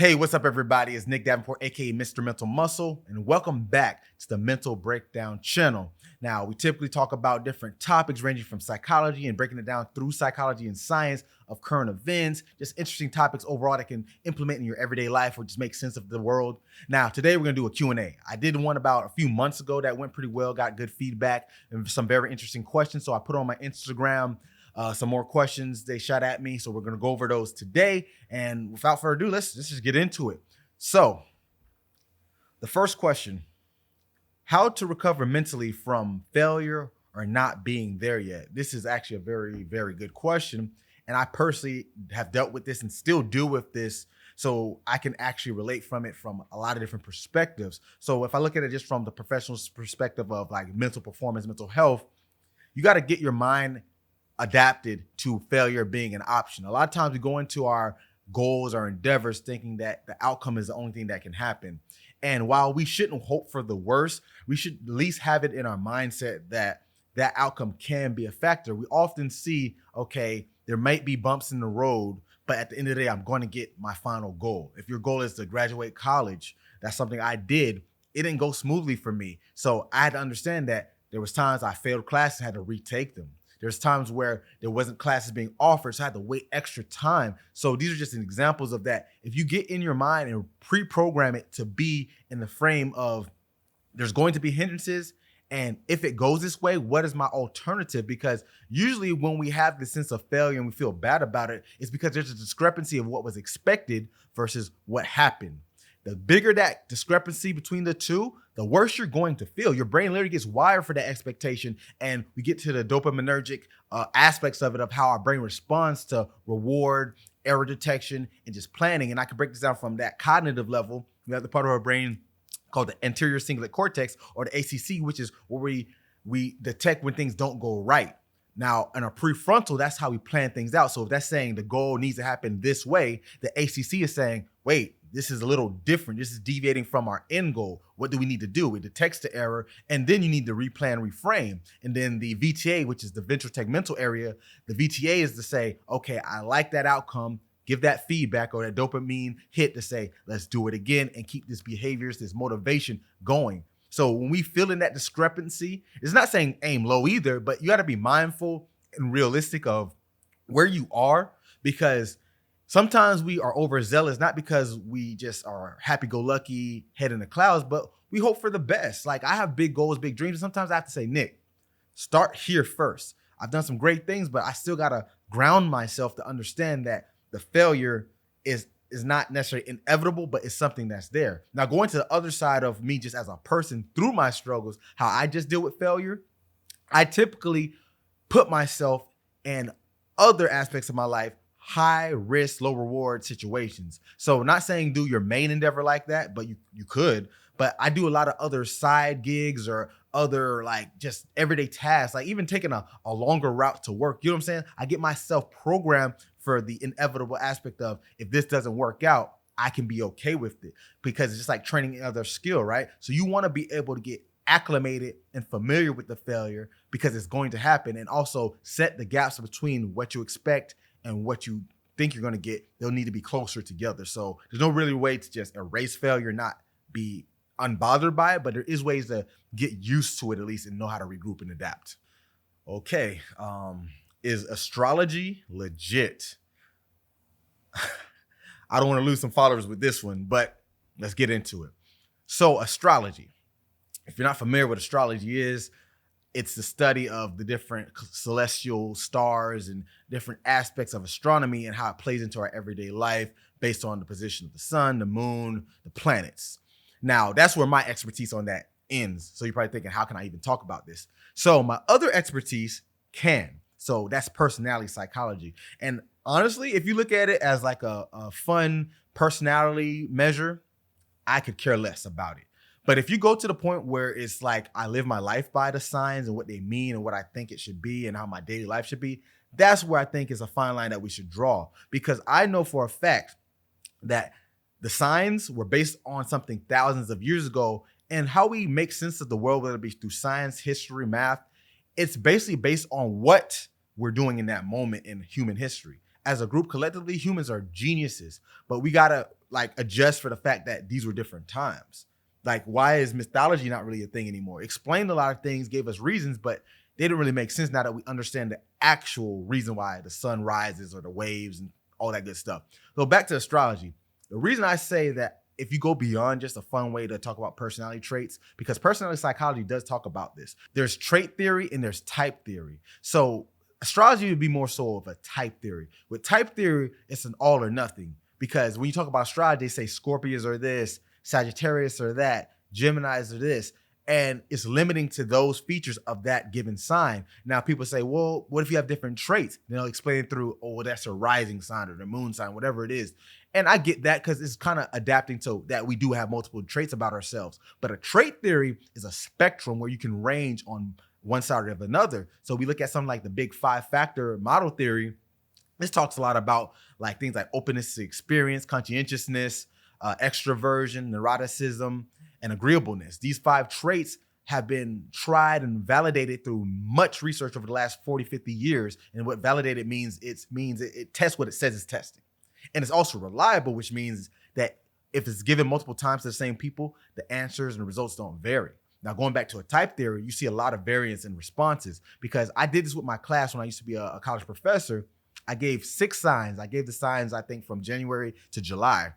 Hey, what's up, everybody? It's Nick Davenport, aka Mr. Mental Muscle, and welcome back to the Mental Breakdown channel. Now, we typically talk about different topics ranging from psychology and breaking it down through psychology and science of current events, just interesting topics overall that can implement in your everyday life or just make sense of the world. Now, today we're going to do a Q&A. I did one about a few months ago that went pretty well, got good feedback and some very interesting questions. So I put on my Instagram some more questions they shot at me. So we're going to go over those today. And without further ado, let's just get into it. So the first question, how to recover mentally from failure or not being there yet? This is actually a very, very good question. And I personally have dealt with this and still deal with this. So I can actually relate from it from a lot of different perspectives. So if I look at it just from the professional's perspective of like mental performance, mental health, you got to get your mind adapted to failure being an option. A lot of times we go into our goals, our endeavors, thinking that the outcome is the only thing that can happen. And while we shouldn't hope for the worst, we should at least have it in our mindset that that outcome can be a factor. We often see, okay, there might be bumps in the road, but at the end of the day, I'm going to get my final goal. If your goal is to graduate college, that's something I did. It didn't go smoothly for me. So I had to understand that there was times I failed classes and had to retake them. There's times where there wasn't classes being offered, so I had to wait extra time. So these are just examples of that. If you get in your mind and pre-program it to be in the frame of there's going to be hindrances, and if it goes this way, what is my alternative? Because usually when we have this sense of failure and we feel bad about it, it's because there's a discrepancy of what was expected versus what happened. The bigger that discrepancy between the two, the worse you're going to feel. Your brain literally gets wired for that expectation. And we get to the dopaminergic aspects of it, of how our brain responds to reward, error detection, and just planning. And I can break this down from that cognitive level. We have the part of our brain called the anterior cingulate cortex, or the ACC, which is where we detect when things don't go right. Now, in our prefrontal, that's how we plan things out. So if that's saying the goal needs to happen this way, the ACC is saying, wait, this is a little different. This is deviating from our end goal. What do we need to do? It detects the error, and then you need to replan, reframe. And then the VTA, which is the ventral tegmental area, the VTA is to say, okay, I like that outcome. Give that feedback or that dopamine hit to say, let's do it again and keep this behaviors, this motivation going. So when we feel in that discrepancy, it's not saying aim low either, but you got to be mindful and realistic of where you are, because sometimes we are overzealous, not because we just are happy-go-lucky, head in the clouds, but we hope for the best. Like, I have big goals, big dreams. And sometimes I have to say, Nick, start here first. I've done some great things, but I still got to ground myself to understand that the failure is not necessarily inevitable, but it's something that's there. Now, going to the other side of me just as a person through my struggles, how I just deal with failure, I typically put myself in other aspects of my life, high risk, low reward situations. So not saying do your main endeavor like that, but you could. But I do a lot of other side gigs or other like just everyday tasks, like even taking a longer route to work. You know what I'm saying? I get myself programmed for the inevitable aspect of, if this doesn't work out, I can be okay with it, because it's just like training another skill, right? So you want to be able to get acclimated and familiar with the failure, because it's going to happen, and also set the gaps between what you expect and what you think you're going to get. They'll need to be closer together. So there's no really way to just erase failure, not be unbothered by it, but there is ways to get used to it at least and know how to regroup and adapt. Okay. Is astrology legit? I don't want to lose some followers with this one, but let's get into it. So astrology, if you're not familiar with astrology is, it's the study of the different celestial stars and different aspects of astronomy and how it plays into our everyday life based on the position of the sun, the moon, the planets. Now, that's where my expertise on that ends. So you're probably thinking, how can I even talk about this? So my other expertise can. So that's personality psychology. And honestly, if you look at it as like a fun personality measure, I could care less about it. But if you go to the point where it's like, I live my life by the signs and what they mean and what I think it should be and how my daily life should be, that's where I think is a fine line that we should draw. Because I know for a fact that the signs were based on something thousands of years ago, and how we make sense of the world, whether it be through science, history, math, it's basically based on what we're doing in that moment in human history. As a group, collectively, humans are geniuses, but we gotta like adjust for the fact that these were different times. Like, why is mythology not really a thing anymore? Explained a lot of things, gave us reasons, but they didn't really make sense now that we understand the actual reason why the sun rises or the waves and all that good stuff. So back to astrology. The reason I say that if you go beyond just a fun way to talk about personality traits, because personality psychology does talk about this. There's trait theory and there's type theory. So astrology would be more so of a type theory. With type theory, it's an all or nothing. Because when you talk about astrology, they say Scorpios are this, Sagittarius are that, Geminis are this, and it's limiting to those features of that given sign. Now people say, well, what if you have different traits? Then they'll explain it through, oh, well, that's a rising sign or the moon sign, whatever it is. And I get that because it's kind of adapting to that we do have multiple traits about ourselves. But a trait theory is a spectrum where you can range on one side or another. So we look at something like the big 5-factor model theory. This talks a lot about like things like openness to experience, conscientiousness, extroversion, neuroticism, and agreeableness. These 5 traits have been tried and validated through much research over the last 40, 50 years. And what validated means, it tests what it says it's testing. And it's also reliable, which means that if it's given multiple times to the same people, the answers and the results don't vary. Now, going back to a type theory, you see a lot of variance in responses because I did this with my class when I used to be a college professor. I gave 6 signs. I gave the signs, I think, from January to July.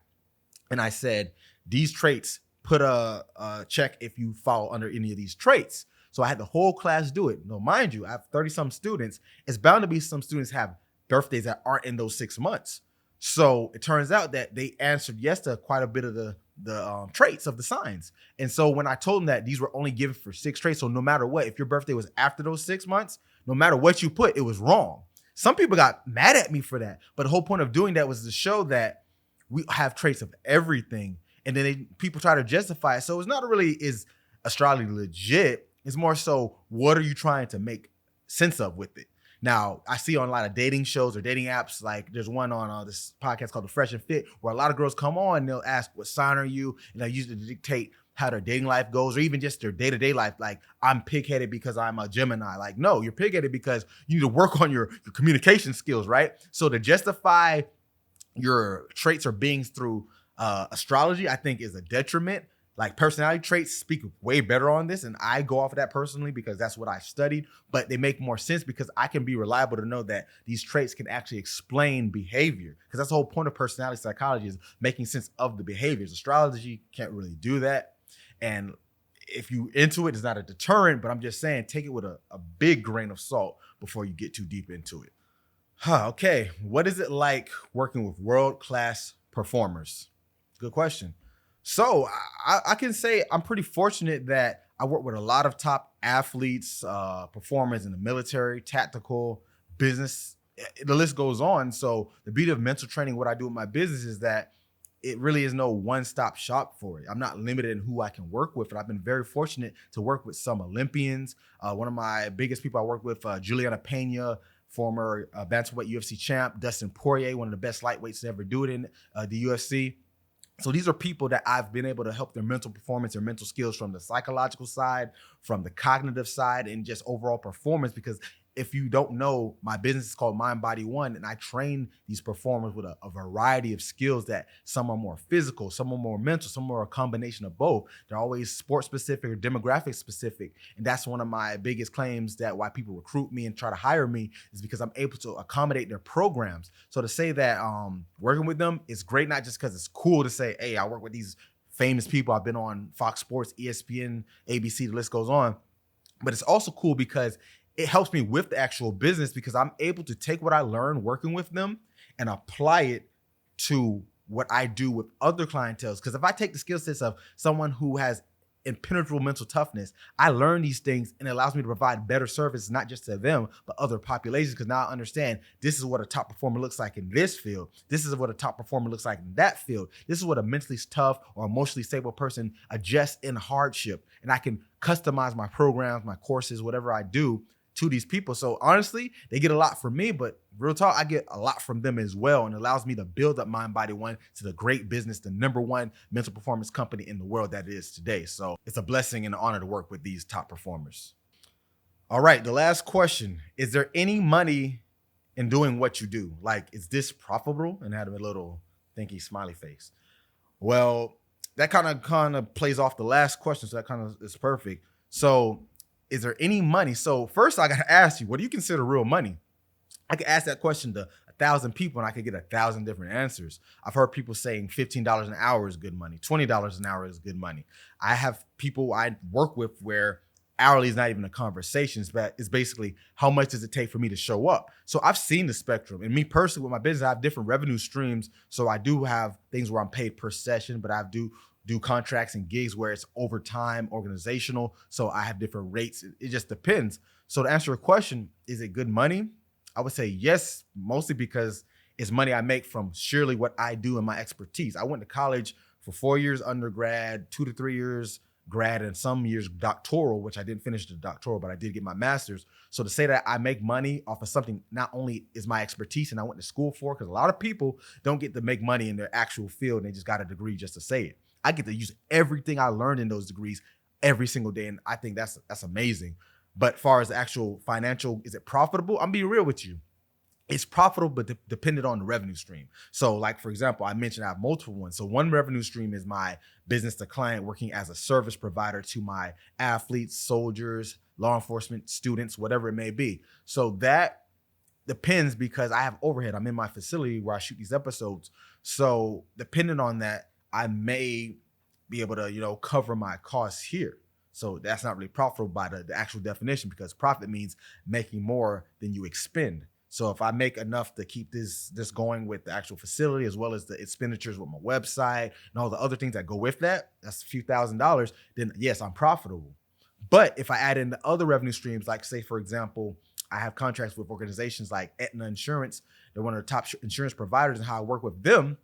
And I said, these traits, put a check if you fall under any of these traits. So I had the whole class do it. Now, mind you, I have 30-some students. It's bound to be some students have birthdays that aren't in those 6 months. So it turns out that they answered yes to quite a bit of the traits of the signs. And so when I told them that these were only given for 6 traits, so no matter what, if your birthday was after those 6 months, no matter what you put, it was wrong. Some people got mad at me for that. But the whole point of doing that was to show that we have traits of everything. And then people try to justify it. So it's not really, is astrology legit? It's more so, what are you trying to make sense of with it? Now, I see on a lot of dating shows or dating apps, like there's one on this podcast called The Fresh and Fit, where a lot of girls come on and they'll ask, what sign are you? And they'll use it to dictate how their dating life goes, or even just their day-to-day life. Like, I'm pig-headed because I'm a Gemini. Like, no, you're pig-headed because you need to work on your communication skills, right? So to justify your traits or beings through astrology, I think is a detriment. Like, personality traits speak way better on this, and I go off of that personally because that's what I studied, but they make more sense because I can be reliable to know that these traits can actually explain behavior, because that's the whole point of personality psychology, is making sense of the behaviors. Astrology can't really do that, and if you into it, it's not a deterrent, but I'm just saying, take it with a big grain of salt before you get too deep into it. Okay, what is it like working with world-class performers? Good question. So I can say I'm pretty fortunate that I work with a lot of top athletes, performers in the military, tactical, business. The list goes on. So the beauty of mental training, what I do with my business, is that it really is no one-stop shop for it. I'm not limited in who I can work with. And I've been very fortunate to work with some Olympians. One of my biggest people I work with, Julianna, Pena, former bantamweight UFC champ, Dustin Poirier, one of the best lightweights to ever do it in the UFC. So these are people that I've been able to help their mental performance, their mental skills, from the psychological side, from the cognitive side, and just overall performance. Because if you don't know, my business is called Mind Body One, and I train these performers with a variety of skills that some are more physical, some are more mental, some are a combination of both. They're always sports specific or demographic specific. And that's one of my biggest claims, that why people recruit me and try to hire me, is because I'm able to accommodate their programs. So to say that working with them is great, not just because it's cool to say, hey, I work with these famous people. I've been on Fox Sports, ESPN, ABC, the list goes on. But it's also cool because it helps me with the actual business, because I'm able to take what I learned working with them and apply it to what I do with other clientele. Because if I take the skill sets of someone who has impenetrable mental toughness, I learn these things, and it allows me to provide better service, not just to them, but other populations. Because now I understand this is what a top performer looks like in this field. This is what a top performer looks like in that field. This is what a mentally tough or emotionally stable person adjusts in hardship. And I can customize my programs, my courses, whatever I do, to these people. So honestly, they get a lot from me, but real talk, I get a lot from them as well. And it allows me to build up Mind Body One to the great business, the #1 mental performance company in the world that it is today. So it's a blessing and an honor to work with these top performers. All right, the last question. Is there any money in doing what you do? Like, is this profitable? And I had a little thinky smiley face. Well, that kind of plays off the last question, so that kind of is perfect. So, is there any money? So first, I got to ask you, what do you consider real money? I could ask that question to 1,000 people and I could get 1,000 different answers. I've heard people saying $15 an hour is good money, $20 an hour is good money. I have people I work with where hourly is not even a conversation. It's basically how much does it take for me to show up? So I've seen the spectrum. And me personally, with my business, I have different revenue streams. So I do have things where I'm paid per session, but I do contracts and gigs where it's overtime, organizational. So I have different rates. It just depends. So to answer your question, is it good money? I would say yes, mostly because it's money I make from surely what I do and my expertise. I went to college for 4 years undergrad, 2 to 3 years grad, and some years doctoral, which I didn't finish the doctoral, but I did get my master's. So to say that I make money off of something not only is my expertise and I went to school for, because a lot of people don't get to make money in their actual field and they just got a degree just to say it. I get to use everything I learned in those degrees every single day, and I think that's amazing. But far as the actual financial, is it profitable? I'm being real with you. It's profitable, but dependent on the revenue stream. So like, for example, I mentioned I have multiple ones. So one revenue stream is my business to client working as a service provider to my athletes, soldiers, law enforcement, students, whatever it may be. So that depends because I have overhead. I'm in my facility where I shoot these episodes. So depending on that, I may be able to, cover my costs here. So that's not really profitable by the actual definition, because profit means making more than you expend. So if I make enough to keep this going with the actual facility, as well as the expenditures with my website and all the other things that go with that, that's a few $1,000s, then yes, I'm profitable. But if I add in the other revenue streams, like say, for example, I have contracts with organizations like Aetna Insurance. They're one of the top insurance providers, and how I work with them,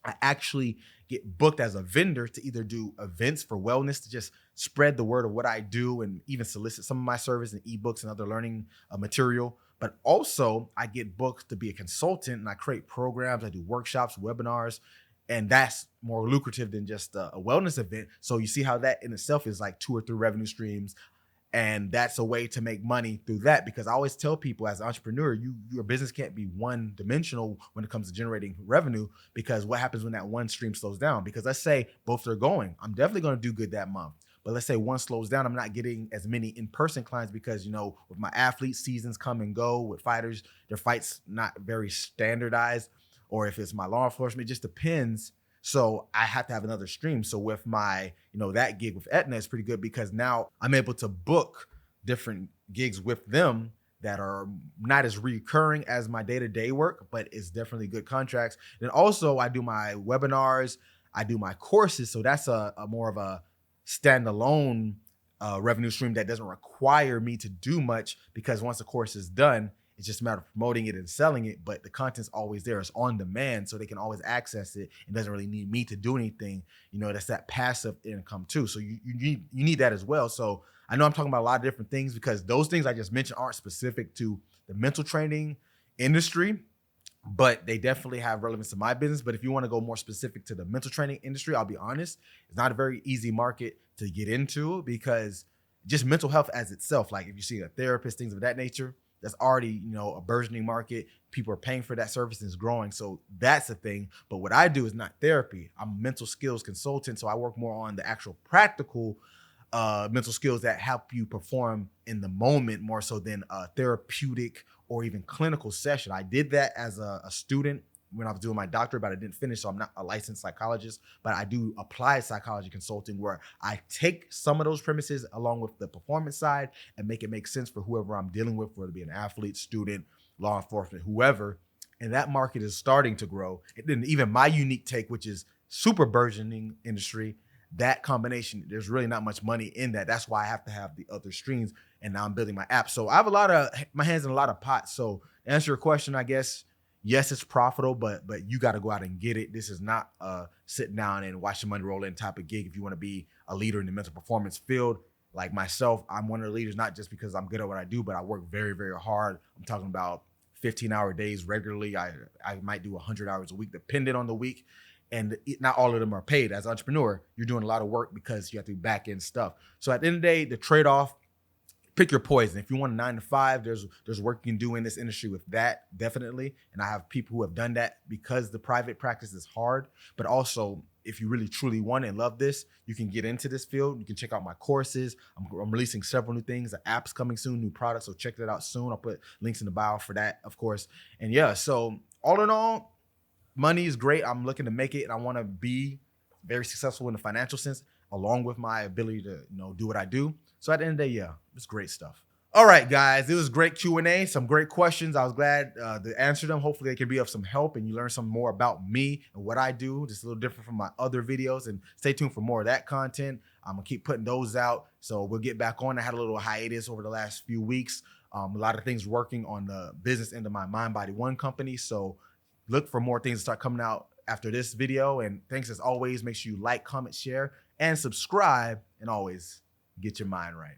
I actually get booked as a vendor to either do events for wellness, to just spread the word of what I do and even solicit some of my service and ebooks and other learning material. But also I get booked to be a consultant, and I create programs. I do workshops, webinars, and that's more lucrative than just a wellness event. So you see how that in itself is like 2 or 3 revenue streams. And that's a way to make money through that, because I always tell people, as an entrepreneur, your business can't be one dimensional when it comes to generating revenue, because what happens when that one stream slows down? Because let's say both are going, I'm definitely going to do good that month. But let's say one slows down, I'm not getting as many in-person clients because, with my athletes, seasons come and go. With fighters, their fights not very standardized. Or if it's my law enforcement, it just depends. So I have to have another stream. So with my, that gig with Aetna is pretty good, because now I'm able to book different gigs with them that are not as recurring as my day-to-day work, but it's definitely good contracts. Then also I do my webinars, I do my courses. So that's a more of a standalone revenue stream that doesn't require me to do much, because once the course is done, it's just a matter of promoting it and selling it, but the content's always there. It's on demand, so they can always access it. It doesn't really need me to do anything. That's that passive income too. So you need that as well. So I know I'm talking about a lot of different things, because those things I just mentioned aren't specific to the mental training industry, but they definitely have relevance to my business. But if you want to go more specific to the mental training industry, I'll be honest, it's not a very easy market to get into, because just mental health as itself, like if you see a therapist, things of that nature, that's already, a burgeoning market. People are paying for that service and it's growing. So that's the thing. But what I do is not therapy. I'm a mental skills consultant. So I work more on the actual practical mental skills that help you perform in the moment, more so than a therapeutic or even clinical session. I did that as a student when I was doing my doctorate, but I didn't finish, so I'm not a licensed psychologist. But I do applied psychology consulting, where I take some of those premises along with the performance side and make it make sense for whoever I'm dealing with, whether it be an athlete, student, law enforcement, whoever. And that market is starting to grow. And then even my unique take, which is super burgeoning industry, that combination, there's really not much money in that. That's why I have to have the other streams. And now I'm building my app. So I have my hands in a lot of pots. So to answer your question, I guess, yes, it's profitable, but you got to go out and get it. This is not a sit down and watch the money roll in type of gig. If you want to be a leader in the mental performance field, like myself, I'm one of the leaders, not just because I'm good at what I do, but I work very, very hard. I'm talking about 15-hour days regularly. I might do 100 hours a week, depending on the week. And not all of them are paid. As an entrepreneur, you're doing a lot of work because you have to do back end stuff. So at the end of the day, the trade-off, pick your poison. If you want a 9 to 5, there's work you can do in this industry with that, definitely. And I have people who have done that, because the private practice is hard, but also if you really truly want it and love this, you can get into this field. You can check out my courses. I'm releasing several new things. The app's coming soon, new products. So check that out soon. I'll put links in the bio for that, of course. And yeah, so all in all, money is great. I'm looking to make it, and I want to be very successful in the financial sense, along with my ability to, do what I do. So at the end of the day, yeah, it's great stuff. All right, guys, it was great Q&A, some great questions. I was glad to answer them. Hopefully they can be of some help and you learn some more about me and what I do, just a little different from my other videos. And stay tuned for more of that content. I'm gonna keep putting those out. So we'll get back on. I had a little hiatus over the last few weeks. A lot of things working on the business end of my Mind Body One company. So look for more things to start coming out after this video. And thanks as always. Make sure you like, comment, share, and subscribe. And always get your mind right.